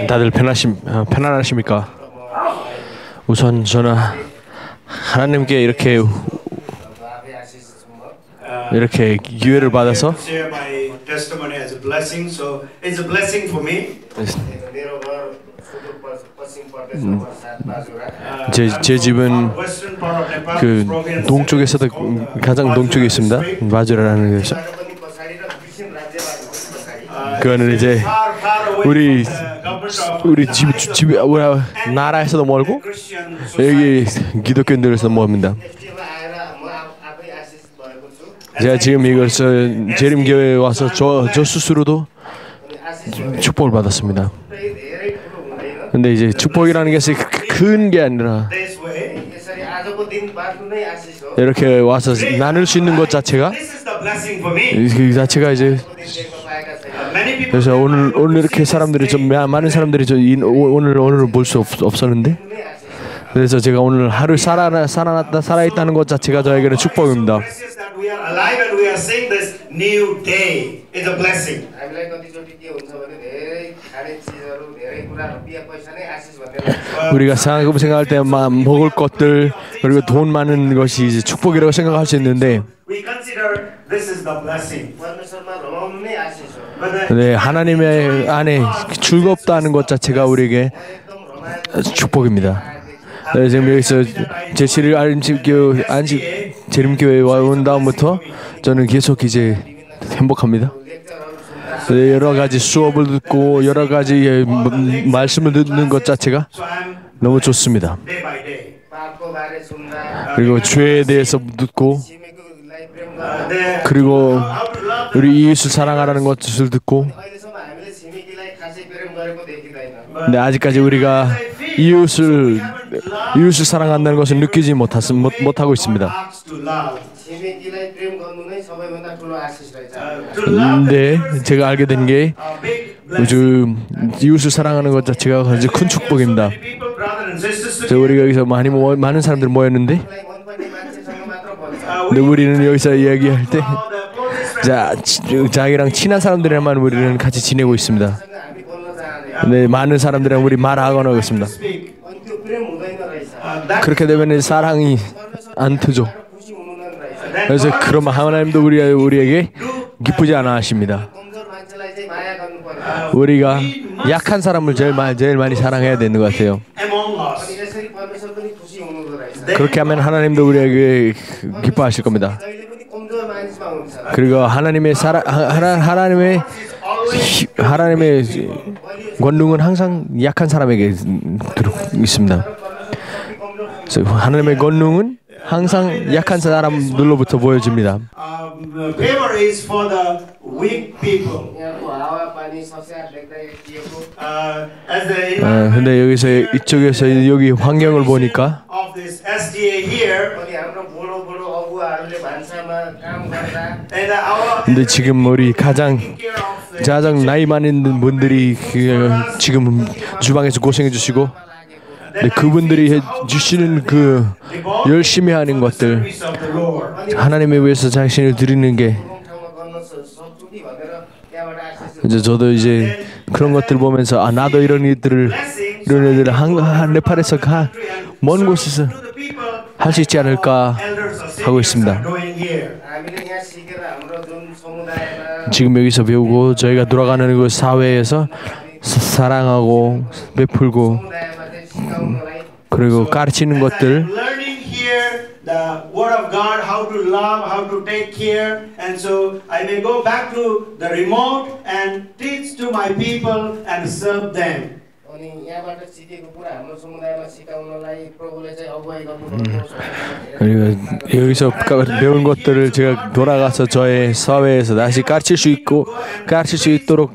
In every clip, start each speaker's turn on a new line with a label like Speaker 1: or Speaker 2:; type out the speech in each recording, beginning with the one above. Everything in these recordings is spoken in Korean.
Speaker 1: 다들 편안하십니까? 우선 저는 하나님께 이렇게 기회를 받아서 제 집은 그 동쪽에서도 가장 동쪽에 있습니다. 바주라라는 곳에서. 그거는 이제 우리 나라에서도 멀고 여기 기독교인들에서도 멀습니다. 제가 지금 이것을 재림교회에 와서 저 스스로도 축복을 받았습니다. 근데 이제 축복이라는 것이 큰 게 아니라 이렇게 와서 나눌 수 있는 것 자체가 그 자체가 이제 그래서 오늘 이렇게 사람들이 좀 많은 사람들이 오늘을 볼 수 없었는데 그래서 제가 오늘 하루 살아있다는 것 자체가 저에게는 축복입니다. 우리가 생각할 때 먹을 것들 그리고 돈 많은 것이 이제 축복이라고 생각할 수 있는데 네, 하나님의 안에 즐겁다는 것 자체가 우리에게 축복입니다. 네, 지금 여기서 재림교회에 온 다음부터 저는 계속 이제 행복합니다. 네, 여러 가지 수업을 듣고 여러 가지 말씀을 듣는 것 자체가 너무 좋습니다. 그리고 죄에 대해서 듣고 그리고 우리 이웃을 사랑하라는 것을 듣고 근데 아직까지 우리가 이웃을 사랑한다는 것을 느끼지 못하고 있습니다. 근데 제가 알게 된 게 이웃을 사랑하는 것 자체가 아주 큰 축복입니다. 우리가 여기서 많은 사람들이 모였는데 근데 우리는 여기서 이야기할 때 자기랑 친한 사람들이랑만 우리는 같이 지내고 있습니다. 네, 많은 사람들이랑 우리 말하거나 있습니다. 그렇게 되면 사랑이 안 트죠. 그래서 그럼 하나님도 우리에게 기쁘지 않아 하십니다. 우리가 약한 사람을 제일 많이 사랑해야 되는 것 같아요. 그렇게 하면 하나님도 우리에게 기뻐하실 겁니다. 그리고 하나님의 권능은 항상 약한 사람에게 있습니다. 그래서 하나님의 권능은 항상 약한 사람들로부터 보여집니다. 근데 여기서 이쪽에서 여기 환경을 보니까 근데 지금 우리 가장 나이 많은 분들이 지금 주방에서 고생해 주시고 그분들이 해주시는 그 열심히 하는 것들 하나님에 위해서 자신을 드리는 게 이제 저도 이제 그런 것들 보면서 나도 이런 애들을 네팔에서 먼 곳에서 할 수 있지 않을까 하고 있습니다. 지금 여기서 배우고 저희가 돌아가는 그 사회에서 사랑하고 베풀고 그리고 가르치는 것들
Speaker 2: the word of God, how to love, how to take care, and so I may go back to the remote and teach to my people and serve them.
Speaker 1: 여기서 배운 것들을 제가 돌아가서 저의 사회에서 다시 가르칠 수 있도록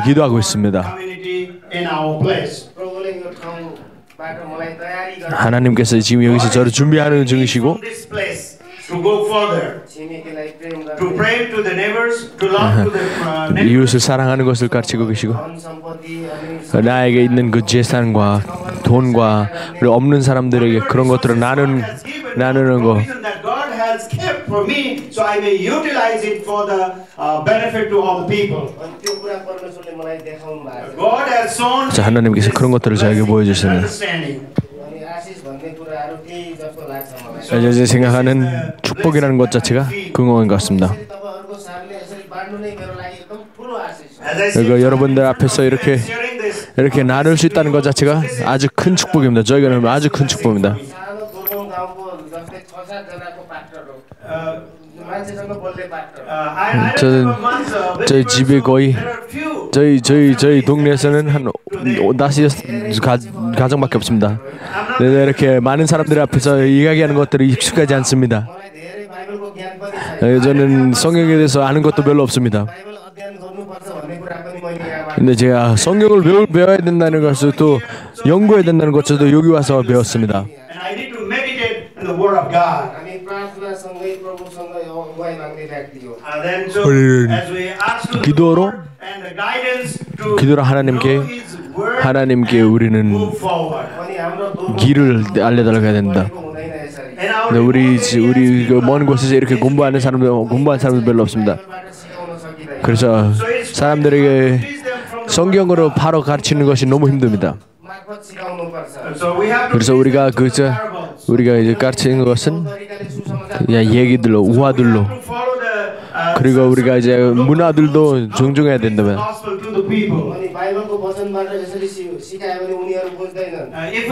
Speaker 1: 기도하고 있습니다. 하나님께서 지금 여기서 저를 준비하는 중이시고 이웃을 사랑하는 것을 가르치고 계시고 나에게 있는 그 재산과 돈과 그리고 없는 사람들에게 그런 것들을 나누는 거
Speaker 2: for me, so I may utilize it for the benefit to all the people. God has shown
Speaker 1: 자, 하나님께서 그런 것들을 저에게 보여주시는
Speaker 2: understanding.
Speaker 1: 제 생각하는 축복이라는 것 자체가 그런 것 같습니다. 그리고 여러분들 앞에서 이렇게 나눌 수 있다는 것 자체가 아주 큰 축복입니다. 저에게는 아주 큰 축복입니다. 저희 집에 거의 저희 동네에서는 한 5 가정밖에 없습니다. 이렇게 많은 사람들 앞에서 이야기하는 것들이 익숙하지 않습니다. 저는 성경에 대해서 아는 것도 별로 없습니다. 근데 제가 성경을 배워야 된다는 것을 또 연구해야 된다는 것도 여기 와서 배웠습니다. 기도로 하나님께 우리는 길을 알려달라고 해야 된다. 근데 우리 먼 곳에서 이렇게 공부하는 사람들 별로 없습니다. 그래서 사람들에게 성경으로 바로 가르치는 것이 너무 힘듭니다. 그래서 우리가 이제 가르치는 것은 그냥 얘기들로, 우화들로, 그리고 우리가 이제 문화들도 존중해야 된다면.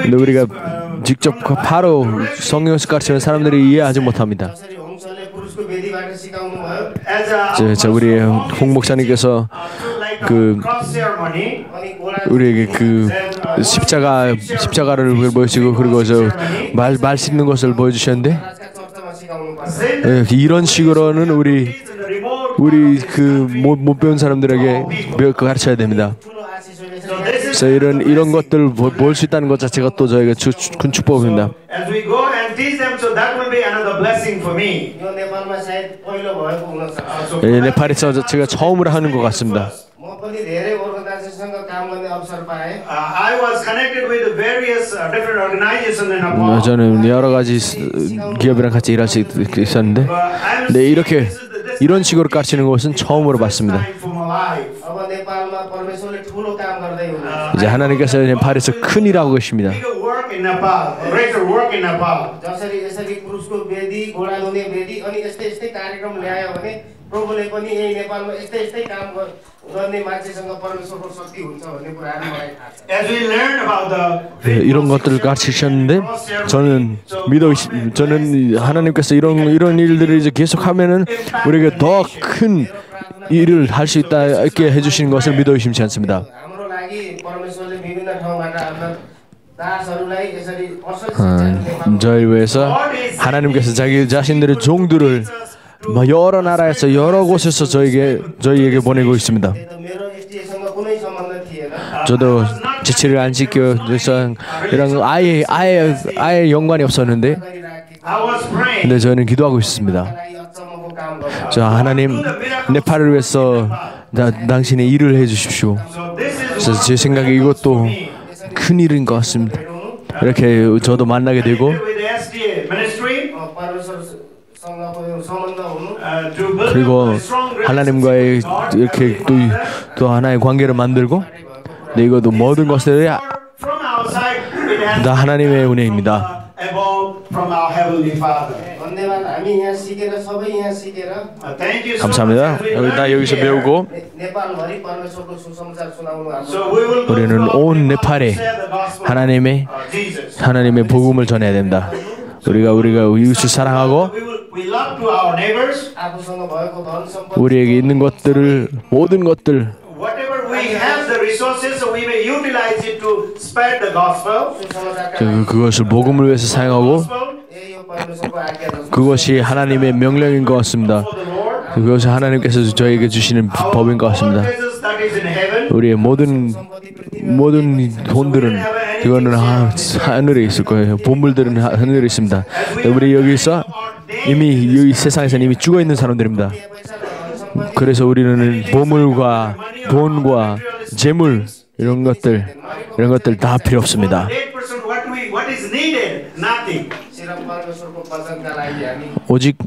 Speaker 1: 근데 우리가 직접 바로 성경에서 가르치는 사람들이 이해하지 못합니다. 우리 홍 목사님께서 우리에게 십자가를 보여주시고, 그리고 말 씻는 것을 보여주셨는데, 이런 식으로는 우리 못 배운 사람들에게 가르쳐야 됩니다. 그래서 이런 것들을 볼 수 있다는 것 자체가 또 저희가 큰 축복입니다. 네팔에서 제가 처음으로 하는 것 같습니다. 저는 여러 가지 기업이랑 같이 일할 수 있었는데, 이런 식으로 가르치는 것은 처음으로 봤습니다. 이제 하나님께서 네팔에서 큰 일하고 계십니다. 이런 것들을 가르치셨는데, 저는 하나님께서 이런 일들을 이제 계속하면은 우리에게 더 큰 일을 할 수 있게 해주시는 것을 믿어 의심치 않습니다. 저희 위해서 하나님께서 자기 자신들의 종들을 여러 나라에서 여러 곳에서 저희에게 보내고 있습니다. 저도 지체를 안 지켜 이런 아예 연관이 없었는데, 근데 저는 기도하고 있습니다. 하나님, 네팔을 위해서 당신의 일을 해주십시오. 그래서 제 생각에 이것도 큰 일인 것 같습니다. 이렇게 저도 만나게 되고, 그리고 하나님과의 이렇게 또 하나의 관계를 만들고, 근데 이것도 모든 것들이 다 하나님의 은혜입니다. 감사합니다. 나 여기서 배우고 우리는 온 네팔에 하나님의 복음을 전해야 된다. 우리가 이웃을 사랑하고 우리에게 있는 것들을, 모든 것들, 그것을 복음을 위해서 사용하고, 그것이 하나님의 명령인 것 같습니다. 그것이 하나님께서 저에게 주시는 법인 것 같습니다. 우리의 모든 돈들은 그거는 하늘에 있을 거예요. 보물들은 하늘에 있습니다. 우리 여기서 이미 이 세상에서는 이미 죽어 있는 사람들입니다. 그래서 우리는 보물과 돈과 재물 이런 것들 다 필요 없습니다. 오직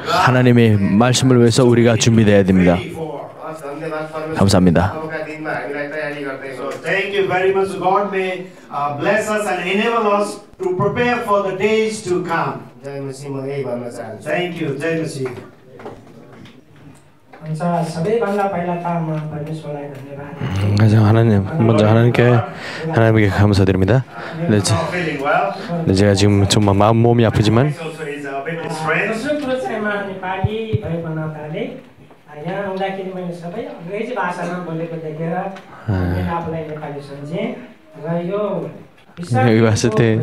Speaker 1: 하나님의 말씀을 위해서 우리가 준비되어야 됩니다. 감사합니다.
Speaker 2: So thank you very much. God may bless us and enable us to prepare for the days to come. Thank you. जय मसीह।
Speaker 3: सबैभन्दा पहिला त म परमेश्वरलाई धन्यवाद।
Speaker 1: 먼저 하나님께 감사드립니다. 네, 제가 지금 좀 몸이 아프지만
Speaker 3: दोस्रो कुरो चाहिँ म नेपाली भएको नाताले यहाँ आउँदाखेरि मैले सबै अङ्ग्रेजी भाषामा बोलेको देखेर मैले आफूलाई नेपाली सम्झेँ र यो
Speaker 1: 여기 왔을 때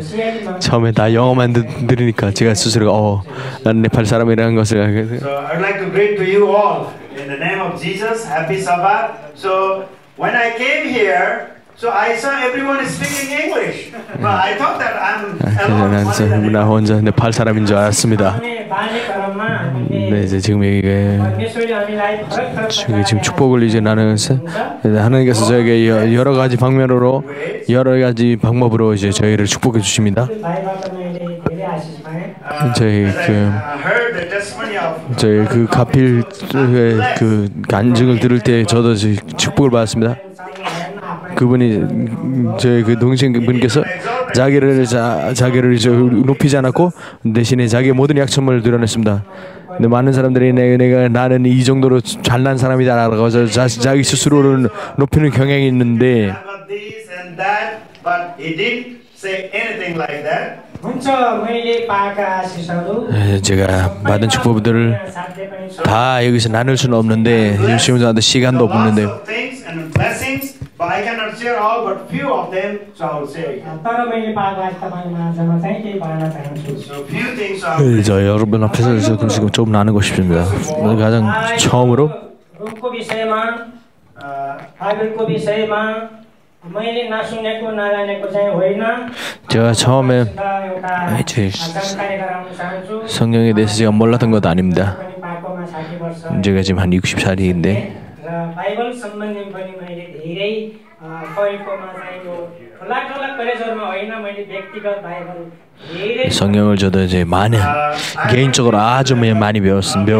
Speaker 1: 처음에 다 영어만 들으니까 제가 스스로 난 네팔 사람이라는 것을 알게 돼요.
Speaker 2: So I'd like to greet to you all in the name of Jesus. Happy Sabbath. So when I came here, so I saw everyone is speaking English. But I thought that I'm alone.
Speaker 1: 나 혼자 네팔 사람인 줄 알았습니다. 네, 이제 지금 여기가 지금 축복을 이제 나누면서 하나님께서 저에게 여러 가지 방면으로 여러 가지 방법으로 이제 저희를 축복해 주십니다. 저희 그 가필 그 간증을 들을 때 저도 축복을 받았습니다. 그분이 저희 그 동생분께서 자기를 이제 높이지 않았고 대신에 자기의 모든 약점을 드러냈습니다. 근데 많은 사람들이 나는 이 정도로 잘난 사람이다라고 자기 스스로를 높이는 경향이 있는데 제가 받은 축복들을 다 여기서 나눌 수는 없는데 지금 시간도 없는데
Speaker 2: But I cannot share all, but few of them, so I will say. So few things I will
Speaker 1: say. 여러분 앞에서 지금 좀 나누고 싶습니다. 가장 처음으로 제가 처음에 성경에 대해서 제가 몰랐던 것도 아닙니다. 제가 지금 한 60살인데
Speaker 3: बाइबल सम्बन्धी पनि मैले धेरै पढेकोमा चाहिँ यो ठुला कलेजहरुमा होइन मैले व्यक्तिगत बाइबल धेरै
Speaker 1: 성경을 저도 이제 많이 개인적으로 아주 많이 배웠습니다.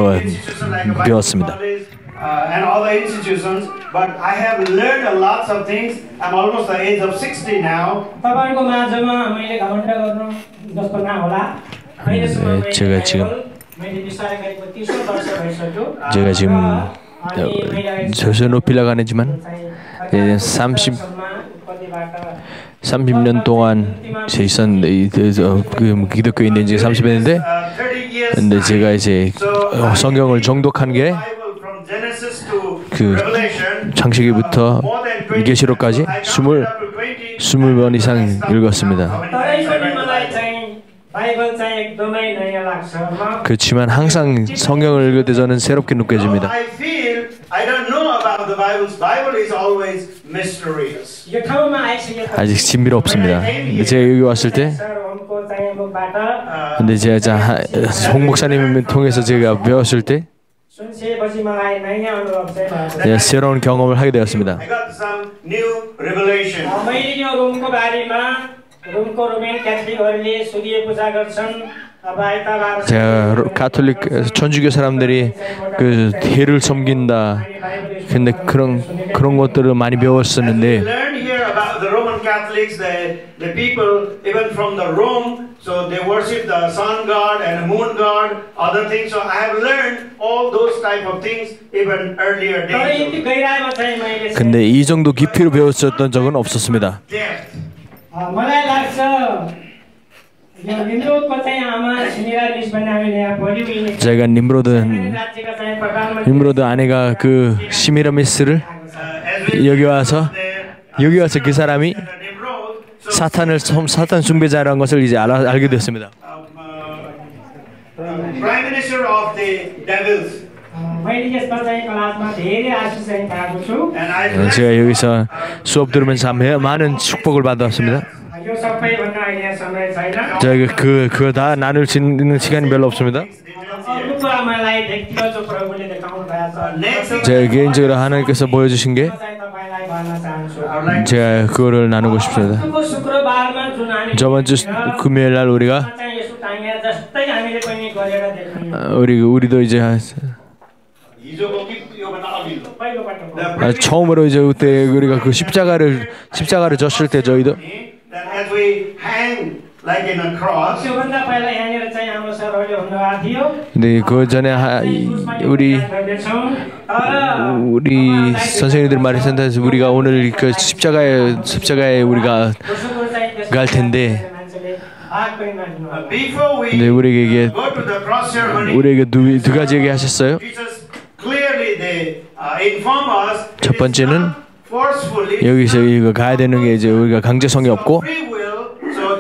Speaker 2: And all the institutions, but I have learned a lot of things. I'm almost the age of 60 now.
Speaker 3: तपाईहरुको माझमा मैले घमण्ड गर्नु जस्तो नहोला।
Speaker 1: 제가 지금
Speaker 3: मैले विचार गरेको 30 वर्ष भइसक्यो।
Speaker 1: 제가 지금 저서 높이려고 하지만 30년 동안 있었는데 그 기독교에 있는 지 30년인데 근데 제가 이제 성경을 정독한 게 그 창세기부터 계시록까지 20번 이상 읽었습니다. 그렇지만 항상 성경을 읽을 때 저는 새롭게 느껴집니다. 아직 신비로 없습니다. 제가 여기 왔을 때, 근데 제가 홍 목사님을 통해서 제가 배웠을 때, 새로운 경험을 하게 되었습니다. 제가 가톨릭 천주교 사람들이 그 해를 섬긴다. 근데 그런 것들을 많이 배웠었는데 So they worship the sun god and moon god, other things. So I have learned all those type of things even earlier days. 근데 이 정도 깊이로 배웠었던 적은 없었습니다. 제가 님로드 아내가 그 시미라미스를 여기 와서 그 사람이 사탄 숭배자라는 것을 이제 알게 됐습니다. Prime Minister of the Devils. 제가 여기서 수업 들으면서 많은 축복을 받았습니다. 제가 그거 다 나눌 수 있는 시간이 별로 없습니다. 제가 개인적으로 하나님께서 보여주신 게 제가 그거를 나누고 싶습니다. 저번 주 금요일 날 우리가 우리도 이제 처음으로 이제 그때 우리가 그 십자가를 졌을 때 저희도 근데 그 전에 우리 선생님들 말했었는데 우리가 오늘 그 십자가에 우리가 갈 텐데 근데 우리에게 두 가지 얘기하셨어요. 첫 번째는 여기서 이거 가야 되는 게 이제 우리가 강제성이 없고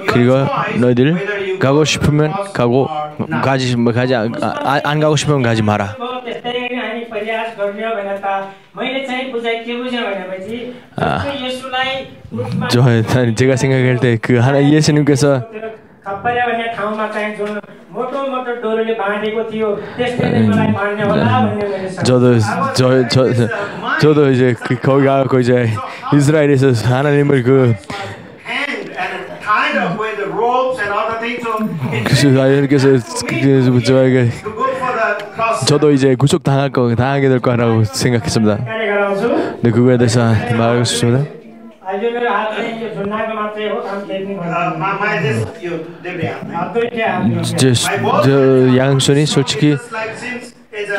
Speaker 1: 그리고 너희들 가고 싶으면 가고 안 가고 싶으면 가지 마라. 제가 생각할 때 그 하나 예수님께서 저도 이제 거기 가고 이제 이스라엘에서 하나님을 그래서 저에게 저도 이제 당하게 될 거라고 생각했습니다. 네, 그거에 대해서 말하고 싶습니다. 저 양손이 솔직히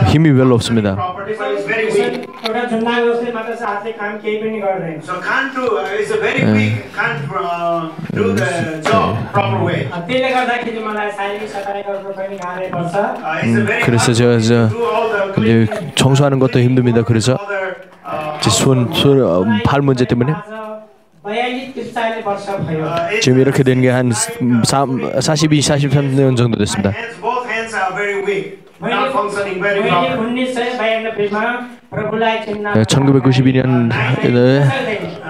Speaker 1: 힘이 별로 없습니다. 그래서 저 청소하는 것도 힘듭니다. 그래서 팔 문제 때문에 지금 이렇게 된 게 한 42, 43년 정도 됐습니다. 1992년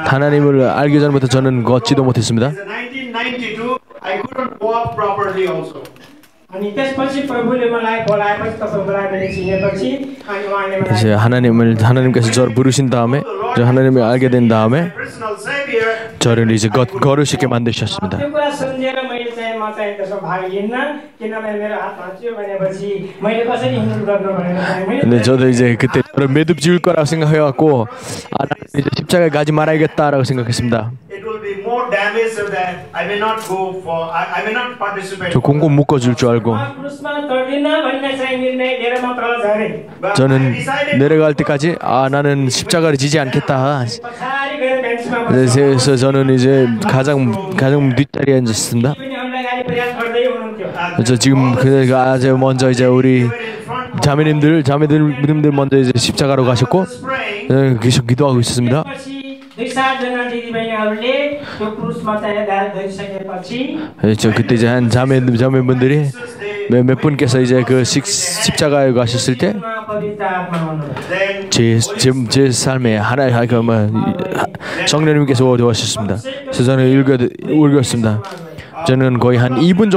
Speaker 1: 하나님을 알기 전부터 저는 걷지도 못했습니다. 이제 하나님께서 저를 부르신 다음에 하나님을 알게 된 다음에 저를 이제 걸을 수 있게 만드셨습니다. 근데 저도 이제 그때 저를 매듭 지을 거라고 생각해갖고 이제 십자가에 가지 말아야겠다라고 생각했습니다. 저 공공 묶어줄 줄 알고 저는 내려갈 때까지 나는 십자가를 지지 않겠다. 그래서 저는 이제 가장 뒷자리에 앉았습니다. 저 지금 아주 먼저 이제 우리 자매님들 먼저 이제 십자가로 가셨고 계속 기도하고 있었습니다. 저 그때 이제 한 자매분들이 몇 분께서 이제 그 십자가에 가셨을 때 제 삶에 성령님께서 오셨습니다. 그래서 저는 읽었습니다. 저는 거의 한 2분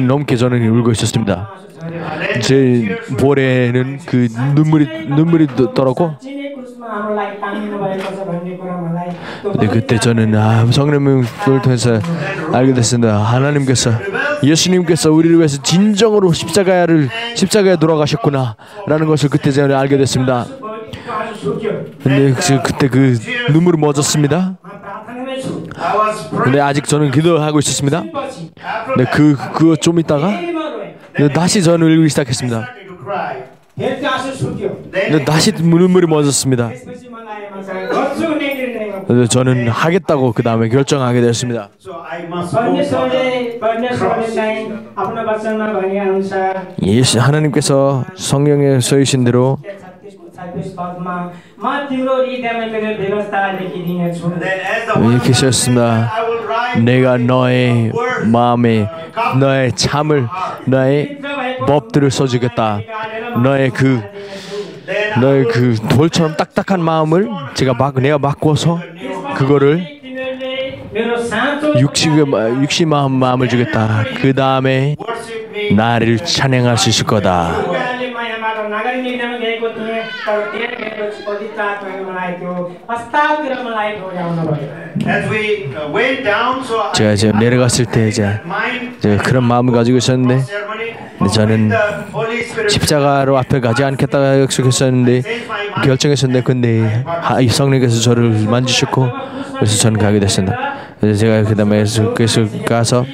Speaker 1: 넘게 저는 울고 있었습니다. 제 볼에는 그 눈물이 떨었고 근데 그때 저는 성령님을 통해서 알게 됐습니다. 하나님께서 예수님께서 우리를 위해서 진정으로 십자가에 돌아가셨구나 라는 것을 그때 저는 알게 됐습니다. 근데 그때 그 눈물이 멎었습니다. 근데 아직 저는 기도하고 있었습니다. 근데 그거 좀 있다가 다시 저는 울기 시작했습니다. 근데 다시 눈물이 멎었습니다. 저는 하겠다고 그 다음에 결정하게 되었습니다. 예수 하나님께서 성령에 서이신 대로 이렇게 하셨습니다. 내가 너의 마음에 너의 참을 너의 법들을 써주겠다. 너의 그 돌처럼 딱딱한 마음을 내가 바꿔서 그거를 육신 마음을 주겠다. 그 다음에 나를 찬양할 수 있을 거다.
Speaker 3: उहाँले म यहाँबाट नागरिक निगममा गएको थिएँ तर त्यहाँ गएको पवित्र आत्माले मलाई त्यो प्रस्तावतिर मलाई डोर्याउनु भयो
Speaker 2: As we went down, so I
Speaker 1: 제가 이제 내려갔을 때 이제
Speaker 2: mind
Speaker 1: 제가 그런 마음을 가지고 있었는데
Speaker 2: ceremony.
Speaker 1: 저는
Speaker 2: The Holy Spirit
Speaker 1: 십자가로 앞에 가지 않겠다 약속했었는데 결정했었는데 근데 이 성령께서 저를 만지셨고 그래서 저는 가게 됐습니다. 그래서 제가 그다음에 계속 가서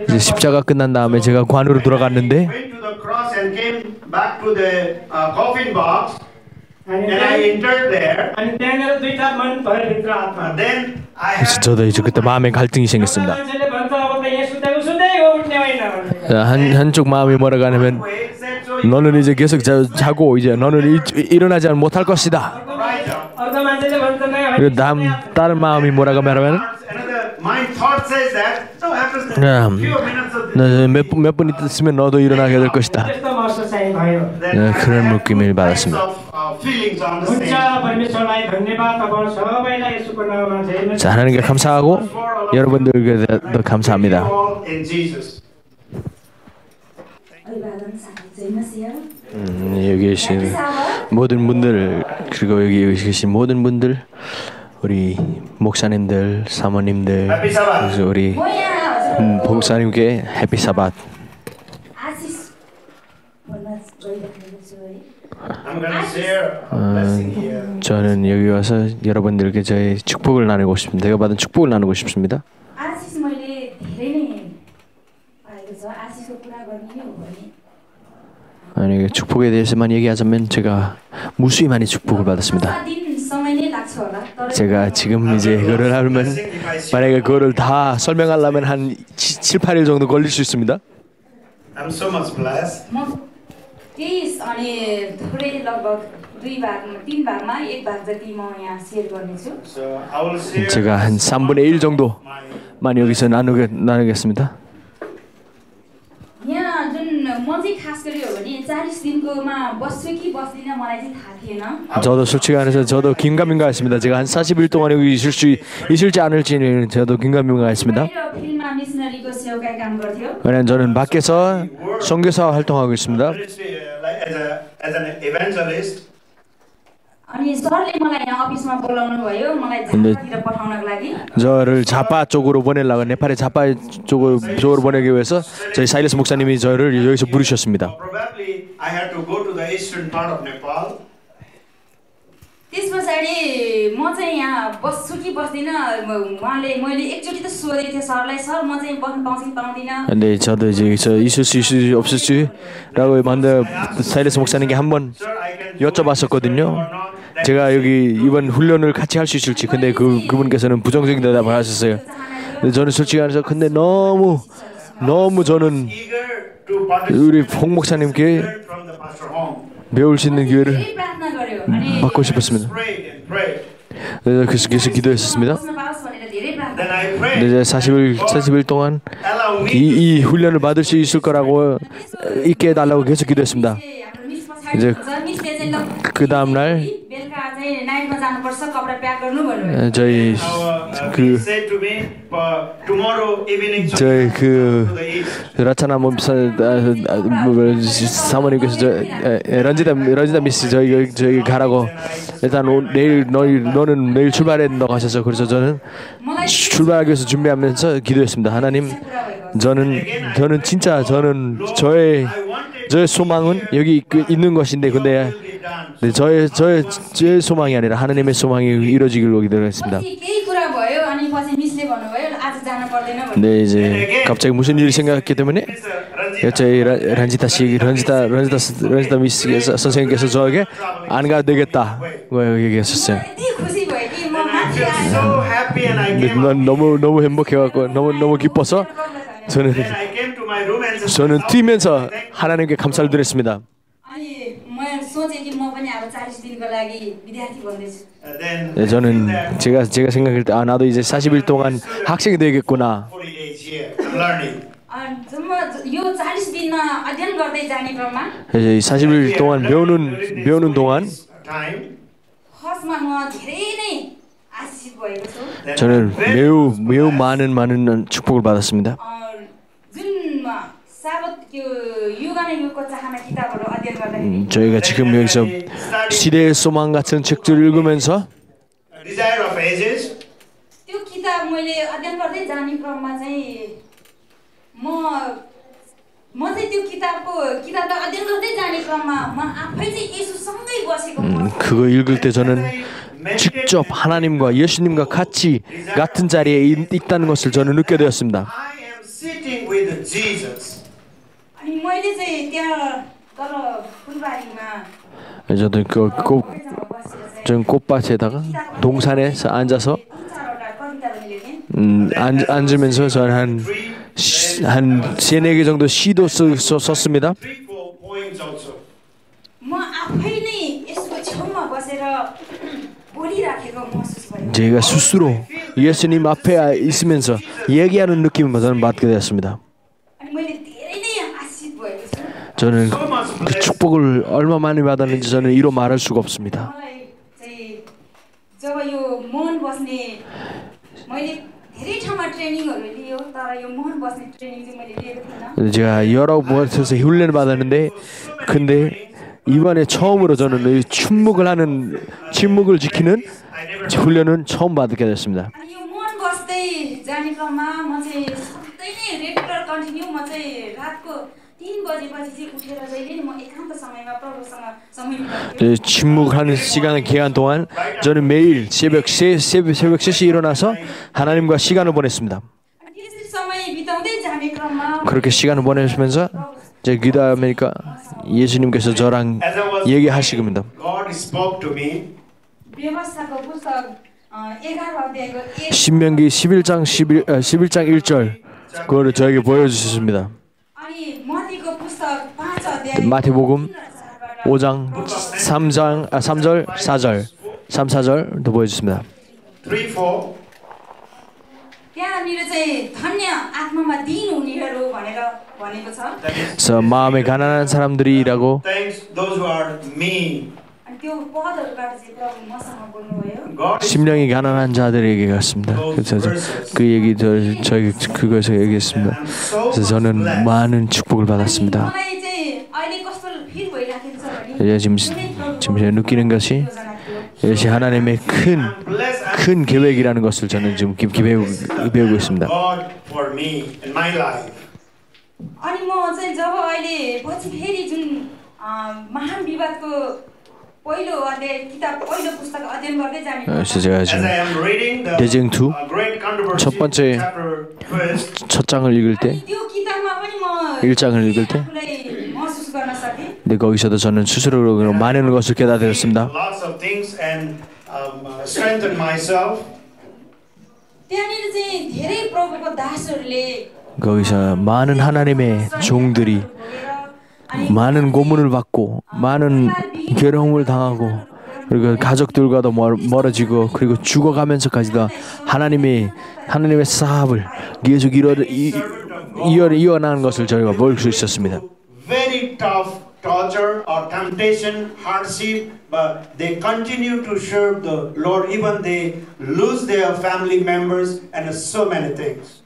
Speaker 1: 이제 십자가 끝난 다음에 제가 관으로 돌아갔는데
Speaker 2: went to the cross and came back to the coffin box,
Speaker 3: अनि
Speaker 2: and I entered there.
Speaker 3: अनि त्यहाँनिर दुईटा मन भयो भित्र आत्मा
Speaker 2: Then I
Speaker 1: 그래서
Speaker 2: had
Speaker 1: 저도 이제 그때 마음에 갈등이 생겼습니다.
Speaker 3: मान्छेले भन्छ अब त यहाँ सुतेको सुतेको उठ्ने होइन भन्ने
Speaker 1: 한쪽 마음이 뭐라고 하냐면
Speaker 2: way said, so
Speaker 1: 너는 이제 계속 자고 이제 너는 일어나지 못할 것이다.
Speaker 2: rise up.
Speaker 3: अर्को मान्छेले भन्छ नै
Speaker 1: 그리고 다른 마음이 뭐라고 하냐면
Speaker 2: Another mind thought says that. So after a few minutes of
Speaker 1: 몇분 있으면 너도 일어나게 될 것이다.
Speaker 3: त्यस्तो महसुस चाहिँ भयो
Speaker 2: then
Speaker 1: 그런 느낌을
Speaker 2: kinds
Speaker 1: 받았습니다.
Speaker 2: of feelings on the
Speaker 3: हुन्छ
Speaker 2: same.
Speaker 3: परमेश्वरलाई धन्यवाद तपाईँ सबैलाई यसोको नाममा चाहिँ
Speaker 1: 자, 하나님께 감사하고 여러분들께도 감사합니다.
Speaker 2: All in Jesus.
Speaker 4: अभिवादन साथी
Speaker 1: 여기 계신 모든 분들 그리고 여기 계신 모든 분들 우리 목사님들, 사모님들
Speaker 2: Happy Sabbath.
Speaker 1: 그래서 우리
Speaker 4: म यहाँ हजुर
Speaker 1: 목사님께 해피 사bat.
Speaker 4: आशिष भन्न गइरहेको छु है
Speaker 2: I'm going to share a blessing here.
Speaker 1: 저는 여기 와서 여러분들께 저의 축복을 나누고 싶습니다. 제가 받은 축복을 나누고 싶습니다.
Speaker 4: आशिष मैले धेरै नै पाएको छ आशिषको कुरा गर्ने नै हो भने
Speaker 1: 아니 축복에 대해서만 얘기하자면 제가 무수히 많이 축복을 받았습니다.
Speaker 4: 4दिन समय नै लाग्छ होला तर
Speaker 1: 제가 지금 이제 그걸 하면 만약에 그거를 다 설명하려면 한 7, 8일 정도 걸릴 수 있습니다.
Speaker 2: I'm so much blessed.
Speaker 4: म त्यही अनि थोरै लगभग 3 भागमा 1 भाग जति म यहाँ सेयर गर्नेछु
Speaker 2: So I will share
Speaker 1: 제가 한 3분의 1 정도만 여기서 나누겠습니다.
Speaker 4: यहाँ जुन म चाहिँ खास गरी हो भने 40 दिनकोमा बस्छु कि बस्दिनँ मलाई चाहिँ थाहा थिएन
Speaker 1: 저도 솔직히 말해서 저도 긴가민가했습니다. 제가 한 40일 동안 여기 있을지 않을지는 저도 긴가민가했습니다.
Speaker 4: बाहिर फिल्डमा मिसनरीको सेवाकाई काम गर्थ्यो
Speaker 1: 왜냐면 저는 밖에서 선교사 활동하고 있습니다.
Speaker 2: as an evangelist.
Speaker 4: अनि सरले मलाई यहाँ अफिसमा बोलाउनु भयो मलाई झापातिर पठाउनको लागि
Speaker 1: 저를 자파 쪽으로 보내려고 네팔의 자파 쪽으로 보내기 위해서 저희 사일러스 목사님이 저를 여기서 부르셨습니다.
Speaker 2: Probably I had to go to the eastern part of Nepal.
Speaker 4: त्यस पछाडि म चाहिँ यहाँ बस्छु कि बस्दिनँ उहाँले मैले एकचोटि त सोधेको थिएँ सरलाई सर म चाहिँ बस्न पाउँछु कि पाउँदिनँ
Speaker 1: 근데 저도 이제 저 있을 수 없을지라고 먼저 사일러스 목사님께 한번
Speaker 2: Sir, I can
Speaker 1: 여쭤봤었거든요.
Speaker 2: or not. That
Speaker 1: 제가 여기 이번 훈련을 같이 할 수 있을지. 근데 그분께서는 부정적인 대답을 하셨어요. 근데 저는 솔직히 말해서 근데 너무 저는
Speaker 2: eager to participate
Speaker 1: 우리 홍 목사님께
Speaker 2: from the pastor home.
Speaker 1: 배울 수 있는 기회를
Speaker 4: धेरै प्रार्थना गर्यो अनि
Speaker 1: 받고 싶었습니다.
Speaker 2: Prayed and prayed.
Speaker 1: 그래서 계속 기도했었습니다.
Speaker 4: बस्न पाओस् भनेर धेरै प्रार्थना
Speaker 2: Then I
Speaker 1: 근데
Speaker 2: prayed.
Speaker 1: 이제 40일 동안
Speaker 2: Allow me
Speaker 1: 이 훈련을 받을 수 있을 거라고 있게 해달라고 계속 기도했습니다.
Speaker 4: हाम्रो मिस पछाडि
Speaker 1: 이제
Speaker 4: हुन्छ मिसले चाहिँ ल
Speaker 1: 그 다음 날
Speaker 4: बेलुका चाहिँ नाइटमा जानुपर्छ कपडा प्याक गर्नु भन्नुभयो
Speaker 1: 저희
Speaker 2: he said to me, tomorrow evening so
Speaker 1: 저희
Speaker 2: to the east.
Speaker 1: 라차나 몸사 사모님께서 런지다 미스 저희 가라고 일단 너는 내일 출발해야 된다고 하셔서 그래서 저는
Speaker 4: मलाई
Speaker 1: 출발하기 위해서 준비하면서 기도했습니다. 하나님
Speaker 4: कुरा भएको
Speaker 1: 저는 진짜 저의 소망은 여기 있는 것인데 근데 저의 소망이 아니라 하나님의 소망이 이루어지기로 기도했습니다.
Speaker 4: पछि केही कुरा भयो अनि पछि मिसले भन्नुभयो आज जानु पर्दैन भन्नु
Speaker 1: 근데 이제 갑자기 무슨 일이 생겼기 때문에 저희 란지타 미스 선생님께서 저에게 안 가도 되겠다고 얘기했었어요.
Speaker 4: यति खुसी भयो कि म
Speaker 2: I
Speaker 4: माथि
Speaker 2: felt so happy and I
Speaker 1: 근데
Speaker 2: came
Speaker 1: 난 너무 행복해갖고 너무 기뻐서
Speaker 2: Then I came to my room and said,
Speaker 1: 저는 뛰면서 하나님께 감사를 드렸습니다.
Speaker 4: अनि म सोचेँ कि म पनि अब 40 दिनको लागि विद्यार्थी बन्दैछु
Speaker 2: then
Speaker 1: 네, 저는 제가 생각할 때 나도 이제 40일 동안 학생이 되겠구나.
Speaker 2: 40 days here. I'm learning.
Speaker 4: जम्मा यो 40 दिनमा अध्ययन गर्दै जाने क्रममा
Speaker 1: 그래서 이 40일 동안 배우는 동안
Speaker 2: Time.
Speaker 4: फर्स्टमा म धेरै नै आशिष भएको छु
Speaker 2: Then
Speaker 1: 저는
Speaker 2: very
Speaker 1: 매우 많은 축복을 받았습니다.
Speaker 4: जुन साबत
Speaker 1: 저희가 지금 여기서 시대의 소망 같은 책들을 읽으면서
Speaker 2: Desire of Ages.
Speaker 4: त्यो किताब मैले अध्ययन गर्दै जाने क्रममा चाहिँ म चाहिँ त्यो किताबलाई अध्ययन गर्दै जाने क्रममा म आफै चाहिँ येशूसँगै बसेको
Speaker 1: 그거 읽을 때 저는 직접 하나님과 예수님과 같이 같은 자리에 있다는 것을 저는 느끼게 되었습니다.
Speaker 2: I am sitting with Jesus.
Speaker 4: अनि मैले चाहिँ त्यहाँ तल फुलबारीमा
Speaker 1: 저도 전 꽃밭에다가 동산에서 앉아서 앉으면서 저는 한 3-4개 정도 시도 썼습니다. 제가 스스로 예수님 앞에 있으면서 얘기하는 느낌을 저는 받게 되었습니다. 저는 그 축복을 얼마 많이 받았는지 저는 이로 말할 수가 없습니다. 제가 여러 곳에서 훈련을 받았는데 근데 이번에 처음으로 저는 침묵을 지키는 훈련은 처음 받게 됐습니다. 침묵하는 시간 기간 동안 저는 매일 새벽 3시에 일어나서 하나님과 시간을 보냈습니다. 그렇게 시간을 보내면서 제 기도하니까 예수님께서 저랑 얘기하시겁니다. 신명기 11장 1절 그거를 저에게 보여주셨습니다. 마태복음 5장 3절 4절도 보여주셨습니다. 그래서 마음에 가난한 사람들이라고 심령이 가난한 자들에게 갔습니다. 그래서 그 얘기 저희 그것을 얘기했습니다. 그래서 저는 많은 축복을 받았습니다. 지금 제가 느끼는 것이 이것이 하나님의 큰 계획이라는 것을 저는 지금 깊이 배우고 있습니다.
Speaker 4: अनि म चाहिँ जब अहिले पछि फेरि जुन महान विवादको पहिलो अध्याय किताब पहिलो पुस्तक अध्ययन गर्दै जाने
Speaker 1: 제가 지금 대쟁 2 첫 번째 첫 장을 읽을 때 1장을 읽을 때 근데 거기서도 저는 스스로 많은 것을 깨달았습니다.
Speaker 4: त्यहाँनिर चाहिँ धेरै प्रभुको दासहरूले
Speaker 1: 거기서 많은 하나님의 종들이 많은 고문을 받고 많은 괴로움을 당하고 그리고 가족들과도 멀어지고 그리고 죽어가면서까지도 하나님의 사업을 계속 이어나가는 것을 저희가 볼 수 있었습니다.
Speaker 2: Very tough torture or temptation, hardship, but they continue to serve the Lord even they lose their family members and so many things.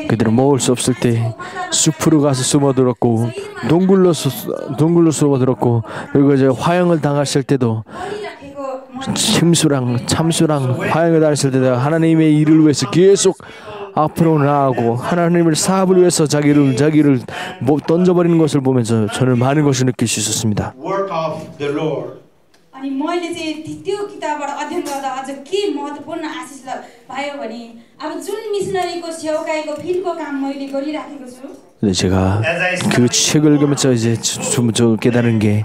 Speaker 1: 그들은 먹을 수 없을 때 숲으로 가서 숨어들었고 동굴로 숨어들었고 그리고 이제 화형을 당했을 때도 참수랑 화형을 당했을 때도 하나님의 일을 위해서 계속 앞으로 나아가고 하나님의 사업을 위해서 자기를 던져버리는 것을 보면서 저는 많은 것을 느낄 수 있었습니다.
Speaker 4: अनि मैले चाहिँ त्यो किताबबाट अध्ययन गर्दा अझ के महत्त्वपूर्ण आशिष पायो भने अब जुन मिसनरीको सेवकाईको फिल्डको काम मैले गरिराखेको छु.
Speaker 1: 네, 제가 그 책을 읽으면서 이제 좀 깨달은 게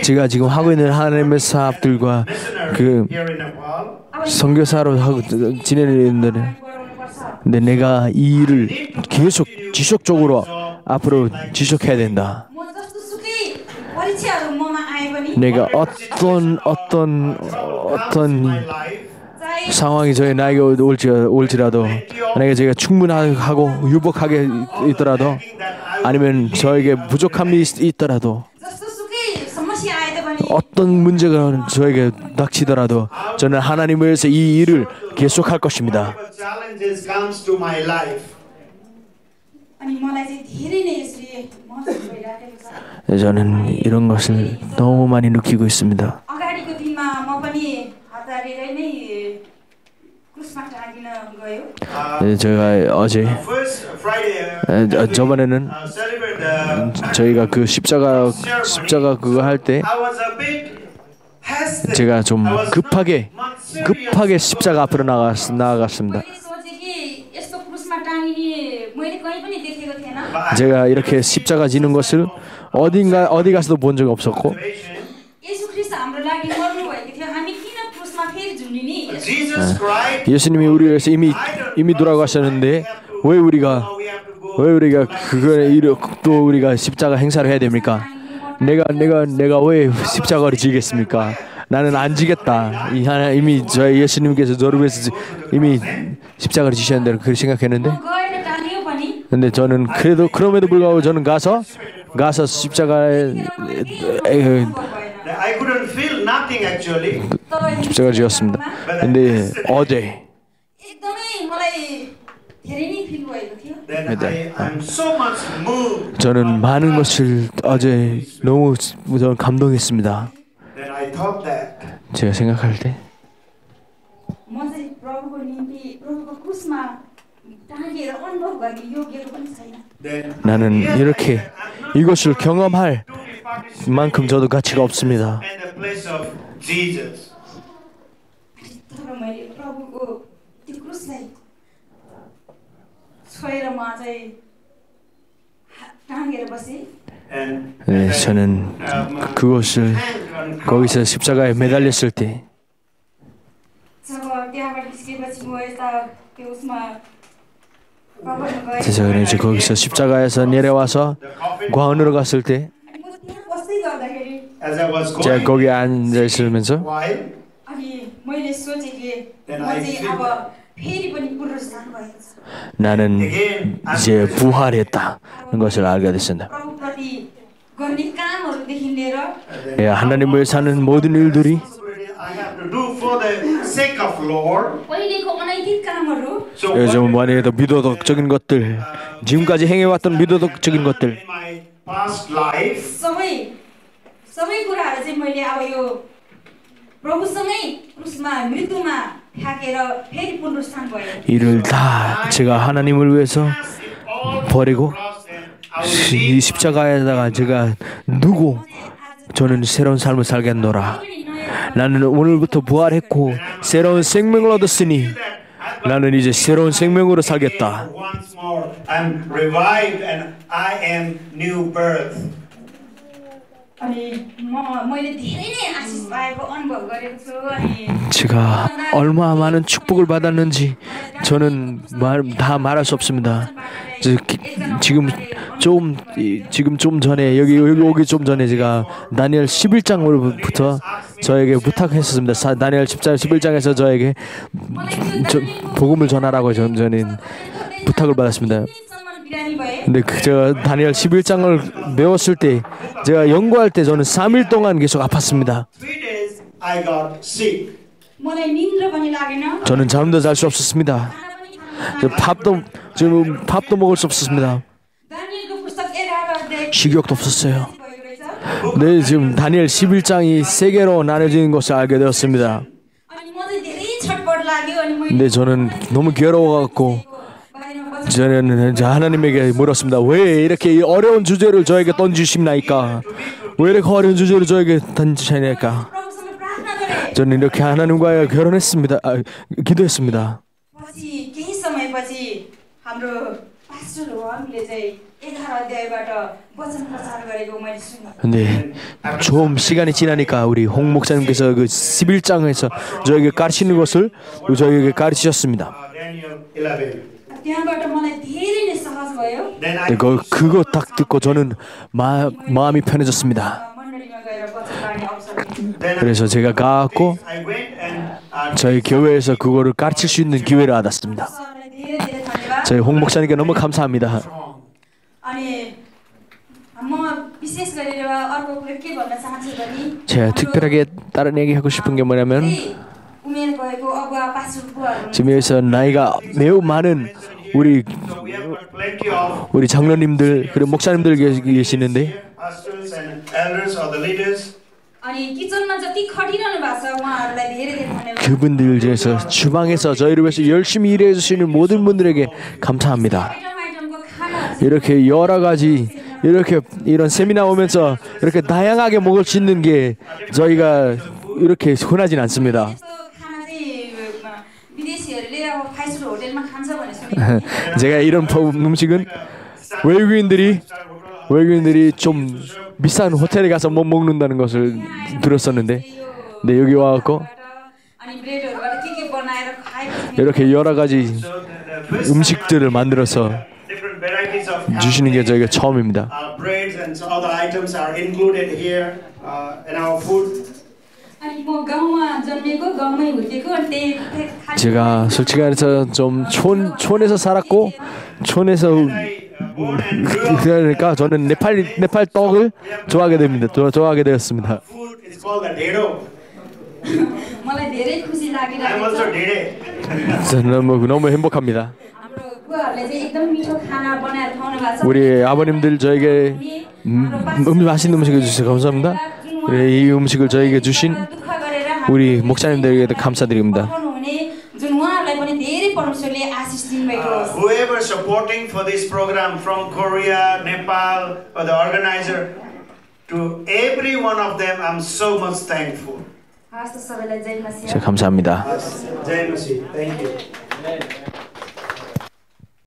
Speaker 1: 제가 지금 하고 있는 하나님의 사업들과 그 선교사로 하고 지내는 근데 내가 이 일을 계속 지속적으로 앞으로 지속해야 된다. 내가 어떤 상황이 나에게 올지라도 만약에 제가 충분하고 유복하게 있더라도 아니면 저에게 부족함이 있더라도 어떤 문제가 저에게 닥치더라도 저는 하나님을 위해서 이 일을 계속할 것입니다.
Speaker 2: challenges comes to my life.
Speaker 4: अनि मलाई चाहिँ धेरै नै यसरी महसुस भइरहेको छ।
Speaker 1: 저는 이런 것을 너무 많이 느끼고 있습니다.
Speaker 4: अगाडिको दिनमा म पनि हात हालेरै नै क्रुसमा टाँगिन गयो।
Speaker 1: 제가 어제
Speaker 2: First Friday,
Speaker 1: 저번에는
Speaker 2: celebrate the.
Speaker 1: 저희가 그 십자가 그거 할 때
Speaker 2: I was a bit hesitant.
Speaker 1: 제가 좀
Speaker 2: I was
Speaker 1: 급하게
Speaker 2: not serious.
Speaker 1: 십자가 앞으로 나아갔습니다.
Speaker 4: मैले सोचेँ कि यस्तो क्रुसमा टाँगिने मैले कहीँ पनि देखेको थिएन।
Speaker 1: 제가 이렇게 십자가 지는 것을 어디 가서도 본 적이 없었고
Speaker 4: 예수 ख्रीष्ट हाम्रो लागि मर्नु भएको थियो। हामी किन क्रुसमा फेरि झुन्डिने?
Speaker 2: Jesus cried.
Speaker 1: 예수님이 우리를 위해서 이미 돌아가셨는데 왜 우리가 또 우리가 십자가 행사를 해야 됩니까? 내가 왜 십자가를 지겠습니까? 나는 안 지겠다. 이미 저희 예수님께서 저를 위해서 이미 십자가를 지셨는데 그렇게 생각했는데
Speaker 4: गएर टाँग्यो पनि
Speaker 1: 근데 저는 그럼에도 불구하고 저는 가서 십자가에
Speaker 2: I couldn't feel nothing actually.
Speaker 1: 십자가를 지었습니다. 근데 어제
Speaker 4: एकदमै मलाई धेरै नै फिल भएको थियो।
Speaker 2: Then I'm so much moved.
Speaker 1: 저는 많은 것을 어제 너무 저는 감동했습니다.
Speaker 2: Then I thought that
Speaker 1: 제가 생각할 때
Speaker 4: म चाहिँ प्रभुको निम्ति प्रभुको क्रुसमा टाँगिएर अनुभव गर्ने योग्यको पनि छैन।
Speaker 2: then
Speaker 1: 나는 이렇게 이것을 경험할 만큼 저도 가치가 없습니다.
Speaker 2: in the place of Jesus.
Speaker 4: तर मैले प्रभुको त्यो क्रुसलाई छोएर म चाहिँ टाँगेर बसेँ।
Speaker 2: And
Speaker 1: 네, 저는 그것을 거기서 십자가에 매달렸을 때
Speaker 4: जब त्यहाँबाट निस्केपछि म यता त्यो उसमा कभरमा गएँ।
Speaker 1: 저는 이제 거기서 십자가에서 내려와서 광원으로 갔을 때
Speaker 4: अनि म त्यहाँ बस्दै गर्दाखेरि
Speaker 2: as I was
Speaker 1: 제가
Speaker 2: going
Speaker 1: 거기 앉아 있으면서
Speaker 2: while
Speaker 4: अनि मैले सोचेँ कि म चाहिँ अब फेरि पनि पुनरुत्थान भएको छ।
Speaker 1: 나는 이제 부활했다는 것을 알게 됐습니다.
Speaker 4: प्रभुप्रति गर्ने कामहरूदेखि लिएर
Speaker 1: 예, 하나님을 위해 사는 모든 일들이
Speaker 2: I have to do for the sake of Lord.
Speaker 4: पहिलेको अनैतिक कामहरू
Speaker 2: So
Speaker 1: 요즘 많이 더 미도덕적인 것들, 지금까지 행해왔던 미도덕적인 것들,
Speaker 2: in my past life,
Speaker 4: सबै कुराहरू चाहिँ मैले अब यो प्रभुसँगै क्रुसमा मृत्युमा फ्याँकेर फेरि पुनरुत्थान भयो।
Speaker 1: 이를 다 제가 하나님을 위해서 버리고 이 십자가에다가 제가 누고 저는 새로운 삶을 살겠노라. 나는 오늘부터 부활했고 새로운 생명을 얻었으니 나는 이제 새로운 생명으로 살겠다.
Speaker 2: once more I'm revived and I am new birth.
Speaker 4: अनि मैले धेरै नै आशिष पाएको अनुभव गरेको छु। अनि
Speaker 1: 제가 얼마나 많은 축복을 받았는지 저는 다 말할 수 없습니다. 지금 좀 전에 여기 오기 좀 전에 제가 다니엘 11장으로부터 저에게 부탁했었습니다. 다니엘 11장에서 저에게 복음을 전하라고 저는 부탁을 받았습니다. 근데 제가 다니엘 11장을 배웠을 때 제가 연구할 때 저는 3일 동안 계속 아팠습니다.
Speaker 2: 3 days I got sick.
Speaker 4: मलाई निन्द्रा पनि लागेन।
Speaker 1: 저는 잠도 잘 수 없었습니다. 밥도 먹을 수 없었습니다.
Speaker 4: दानिएलको पुस्तक 11 अध्याय
Speaker 1: 식욕도 없었어요.
Speaker 4: भएको रहेछ।
Speaker 1: 네, 지금 다니엘 11장이 세 개로 나눠지는 것을 알게 되었습니다.
Speaker 4: अनि म चाहिँ धेरै छटपट लाग्यो। अनि मैले
Speaker 1: 근데 저는 너무 괴로워갖고
Speaker 4: बाहिरमा
Speaker 1: 저는 하나님에게 물었습니다. 왜 이렇게 이 어려운 주제를 저에게 던지십니까? 왜 이렇게 어려운 주제를 저에게 던지십니까?
Speaker 4: प्रभुसँग प्रार्थना गरेँ।
Speaker 1: 저는 이렇게 하나님과 결혼했습니다. 기도했습니다.
Speaker 4: पछि केही समयपछि हाम्रो पास्टर वाङले चाहिँ 11 अध्यायबाट वचन प्रचार गरेको मैले सुनेँ।
Speaker 1: 근데 좀 시간이 지나니까 우리 홍 목사님께서 그 11장에서 저에게 가르치는 것을 저에게 가르치셨습니다.
Speaker 2: Daniel 11.
Speaker 4: त्यहाँबाट मलाई धेरै नै सहज भयो।
Speaker 2: Then I
Speaker 1: 그거 딱 듣고 저는 마음이 편해졌습니다.
Speaker 4: मण्डलीमा गएर वचन बाँड्ने अवसर मिल्यो।
Speaker 1: 그래서 제가 가고
Speaker 2: I went and
Speaker 1: 저희 교회에서 그거를 가르칠 수 있는 기회를 얻었습니다.
Speaker 4: सरलाई धेरै धेरै धन्यवाद।
Speaker 1: 저희 홍 목사님께 너무 감사합니다.
Speaker 4: अनि म विशेष गरेर अर्को कुरा के भन्न चाहन्छु भने
Speaker 1: 제가 특별하게 다른 얘기 하고 싶은 게 뭐냐면
Speaker 4: उमेर गएर भएको अगुवा पास्टरहरू
Speaker 1: 지금 여기서 나이가 매우 많은 우리
Speaker 2: So we have got plenty of
Speaker 1: 우리 장로님들 그리고 목사님들 계시는데
Speaker 2: pastors and elders or the leaders.
Speaker 4: अनि किचनमा जति खटिरहनु भएको छ उहाँहरूलाई धेरै धेरै धन्यवाद
Speaker 1: 그분들 중에서 주방에서 저희를 위해서 열심히 일해 주시는 모든 분들에게 감사합니다.
Speaker 4: आइटमको खानाहरू
Speaker 1: 이렇게 여러 가지 이렇게 이런 세미나 오면서 이렇게 다양하게 먹을 수 있는 게 저희가 이렇게 흔하진 않습니다.
Speaker 4: यस्तो खाना चाहिँ विदेशीहरूले अब फाइभ स्टार होटेलमा खान्छ भनेर सुनेको
Speaker 1: 제가 이런 음식은 외국인들이 좀 비싼 호텔에 가서 못 먹는다는 것을 들었었는데, 근데 여기 와갖고
Speaker 4: अनि ब्रेडहरूबाट के बनाएर खाएपछि
Speaker 1: 이렇게 여러 가지
Speaker 2: So the
Speaker 1: 음식들을 만들어서
Speaker 2: different varieties of
Speaker 1: 주시는 게 저희가 처음입니다.
Speaker 2: breads and other items are included here in our food.
Speaker 4: अनि म गाउँमा जन्मेको गाउँमै हुर्केको अनि त्यही खाने
Speaker 1: 제가 솔직히 말해서 좀 촌에서 살았고 촌에서
Speaker 2: Born and grew up.
Speaker 1: 그러니까 저는 네팔 떡을 좋아하게 됩니다. 좋아하게 되었습니다.
Speaker 2: Food is called the dhero.
Speaker 4: मलाई धेरै खुसी
Speaker 2: I'm
Speaker 4: लागिरहेको
Speaker 2: also
Speaker 4: छ
Speaker 2: dhere.
Speaker 1: 저는 너무 행복합니다.
Speaker 4: हाम्रो बुवाहरूले चाहिँ एकदम मिठो खाना बनाएर खुवाउनु भएको छ
Speaker 1: 우리 아버님들 저에게 맛있는 음식을 주셔서 감사합니다. 이 음식을 저에게 주신
Speaker 4: दुःख गरेर
Speaker 1: 우리 목사님들에게도 감사드립니다.
Speaker 4: पठाउनुहुने जुन उहाँहरूलाई पनि धेरै परमेश्वरले आशिष दिनुभएको होस्
Speaker 2: Whoever supporting for this program from Korea, Nepal, or the organizer, to every one of them, I'm so much thankful.
Speaker 4: हस् त सबैलाई जय मसीह
Speaker 1: 감사합니다.
Speaker 2: Jai Masi. Thank you.